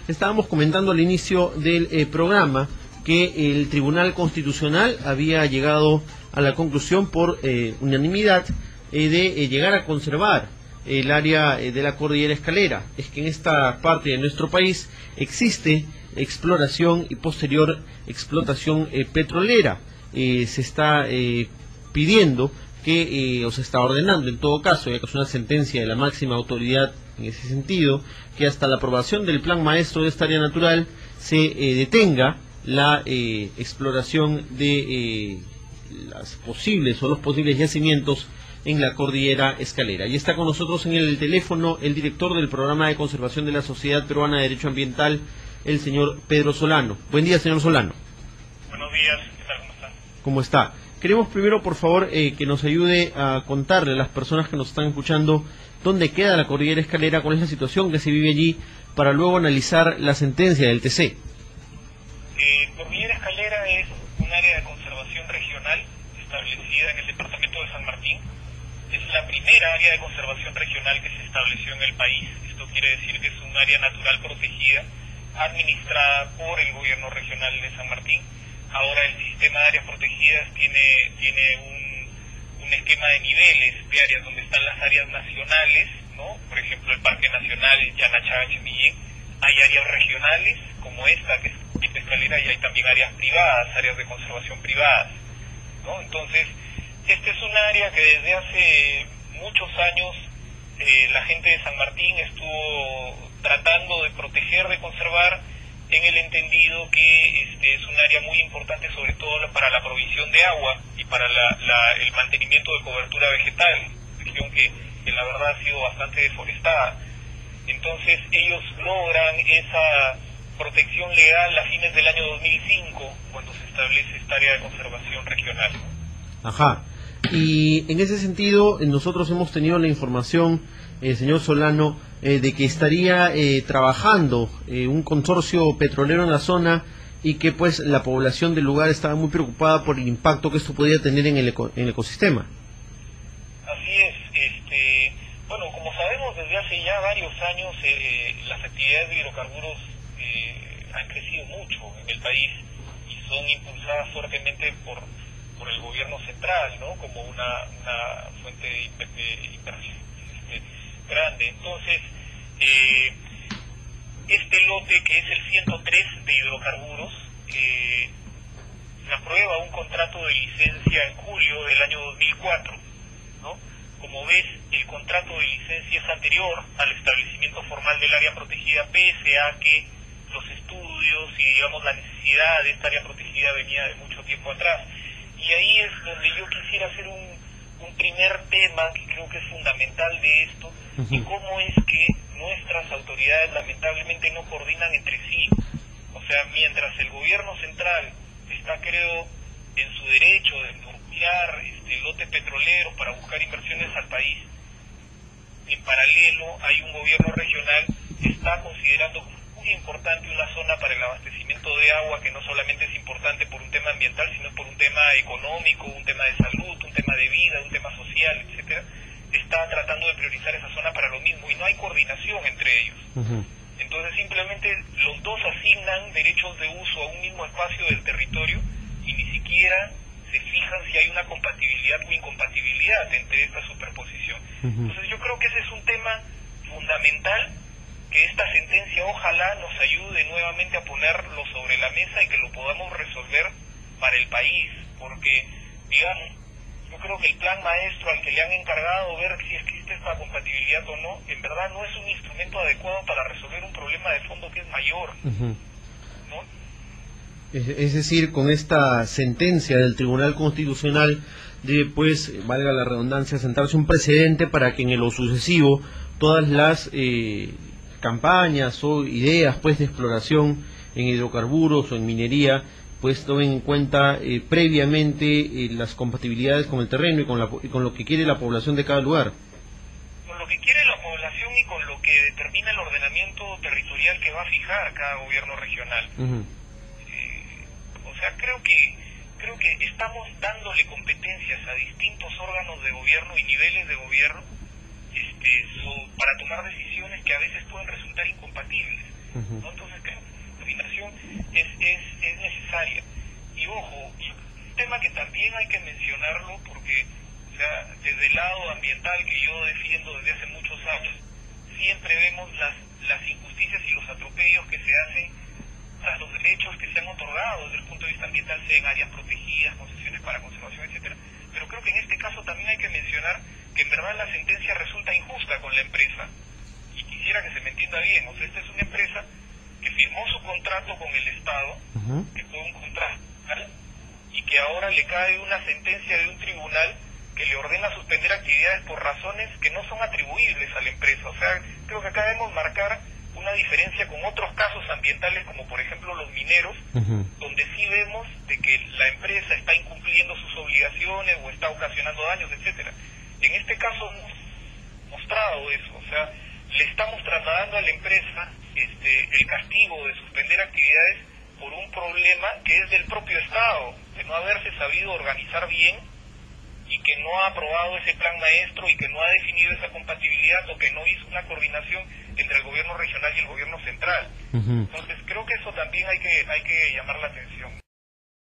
Estábamos comentando al inicio del programa que el Tribunal Constitucional había llegado a la conclusión por unanimidad de llegar a conservar el área de la cordillera Escalera. Es que en esta parte de nuestro país existe exploración y posterior explotación petrolera. Se está pidiendo que, o se está ordenando en todo caso, ya que es una sentencia de la máxima autoridad en ese sentido, que hasta la aprobación del plan maestro de esta área natural se detenga la exploración de las posibles o los posibles yacimientos en la cordillera Escalera. Y está con nosotros en el teléfono el director del programa de conservación de la Sociedad Peruana de Derecho Ambiental, el señor Pedro Solano. Buen día, señor Solano. Buenos días, ¿qué tal? ¿Cómo está? ¿Cómo está? Queremos primero, por favor, que nos ayude a contarle a las personas que nos están escuchando dónde queda la cordillera Escalera, cuál es la situación que se vive allí, para luego analizar la sentencia del TC. Cordillera Escalera es un área de conservación regional establecida en el departamento de San Martín. Es la primera área de conservación regional que se estableció en el país. Esto quiere decir que es un área natural protegida, administrada por el gobierno regional de San Martín. Ahora el sistema de áreas protegidas tiene un esquema de niveles de áreas donde están las áreas nacionales, ¿no? Por ejemplo, el Parque Nacional Yanachaga-Chimillén. Hay áreas regionales, como esta, que es Escalera, y hay también áreas privadas, áreas de conservación privadas, ¿no? Entonces, este es un área que desde hace muchos años la gente de San Martín estuvo tratando de proteger, de conservar, en el entendido que es un área muy importante, sobre todo para la provisión de agua y para el mantenimiento de cobertura vegetal, región que la verdad ha sido bastante deforestada. Entonces ellos logran esa protección legal a fines del año 2005, cuando se establece esta área de conservación regional. Ajá. Y en ese sentido, nosotros hemos tenido la información, señor Solano, de que estaría trabajando un consorcio petrolero en la zona y que pues la población del lugar estaba muy preocupada por el impacto que esto podía tener en el ecosistema. Así es. Bueno, como sabemos, desde hace ya varios años las actividades de hidrocarburos han crecido mucho en el país y son impulsadas fuertemente por el gobierno central, ¿no? Como una fuente de inversión grande. Entonces, este lote, que es el 103 de hidrocarburos, se aprueba un contrato de licencia en julio del año 2004, ¿no? Como ves, el contrato de licencia es anterior al establecimiento formal del área protegida, pese a que los estudios y, digamos, la necesidad de esta área protegida venía de mucho tiempo atrás. Y ahí es donde yo quisiera hacer un primer tema que creo que es fundamental de esto, y cómo es que nuestras autoridades lamentablemente no coordinan entre sí. O sea, mientras el gobierno central está, creo, en su derecho de negociar lote petrolero para buscar inversiones al país, en paralelo hay un gobierno regional que está considerando muy importante una zona para el abastecimiento de agua, que no solamente es importante por un tema ambiental, sino por un tema económico, un tema de salud, un tema de vida, un tema social, etcétera. Está tratando de priorizar esa zona para lo mismo y no hay coordinación entre ellos. Entonces simplemente los dos asignan derechos de uso a un mismo espacio del territorio y ni siquiera se fijan si hay una compatibilidad o incompatibilidad entre esta superposición. Entonces yo creo que ese es un tema fundamental, que esta sentencia ojalá nos ayude nuevamente a ponerlo sobre la mesa y que lo podamos resolver para el país, porque, digamos, yo creo que el plan maestro al que le han encargado ver si existe esta compatibilidad o no, en verdad no es un instrumento adecuado para resolver un problema de fondo que es mayor, ¿no? Es decir, con esta sentencia del Tribunal Constitucional debe, pues, valga la redundancia, sentarse un precedente para que en lo sucesivo todas las campañas o ideas, pues, de exploración en hidrocarburos o en minería, pues tomen en cuenta previamente las compatibilidades con el terreno y con lo que quiere la población de cada lugar. Con lo que quiere la población y con lo que determina el ordenamiento territorial que va a fijar cada gobierno regional. O sea, creo que estamos dándole competencias a distintos órganos de gobierno y niveles de gobierno para tomar decisiones que a veces pueden resultar incompatibles. ¿no? Entonces creo que la coordinación es necesaria. Y ojo, un tema que también hay que mencionarlo porque, o sea, desde el lado ambiental que yo defiendo desde hace muchos años, siempre vemos las injusticias y los atropellos que se hacen a los derechos que se han otorgado desde el punto de vista ambiental, sea en áreas protegidas, concesiones para conservación, etcétera. Pero creo que en este caso también hay que mencionar que en verdad la sentencia resulta injusta con la empresa. Y quisiera que se me entienda bien, o sea, esta es una empresa que firmó su contrato con el Estado, que fue un contrato, y que ahora le cae una sentencia de un tribunal que le ordena suspender actividades por razones que no son atribuibles a la empresa. O sea, creo que acá debemos marcar una diferencia con otros casos ambientales, como por ejemplo los mineros, donde sí vemos de que la empresa está incumpliendo sus obligaciones o está ocasionando daños, etcétera. En este caso hemos mostrado eso, o sea, le estamos trasladando a la empresa el castigo de suspender actividades por un problema que es del propio Estado, de no haberse sabido organizar bien y que no ha aprobado ese plan maestro y que no ha definido esa compatibilidad o que no hizo una coordinación entre el gobierno regional y el gobierno central. Entonces creo que eso también hay que llamar la atención.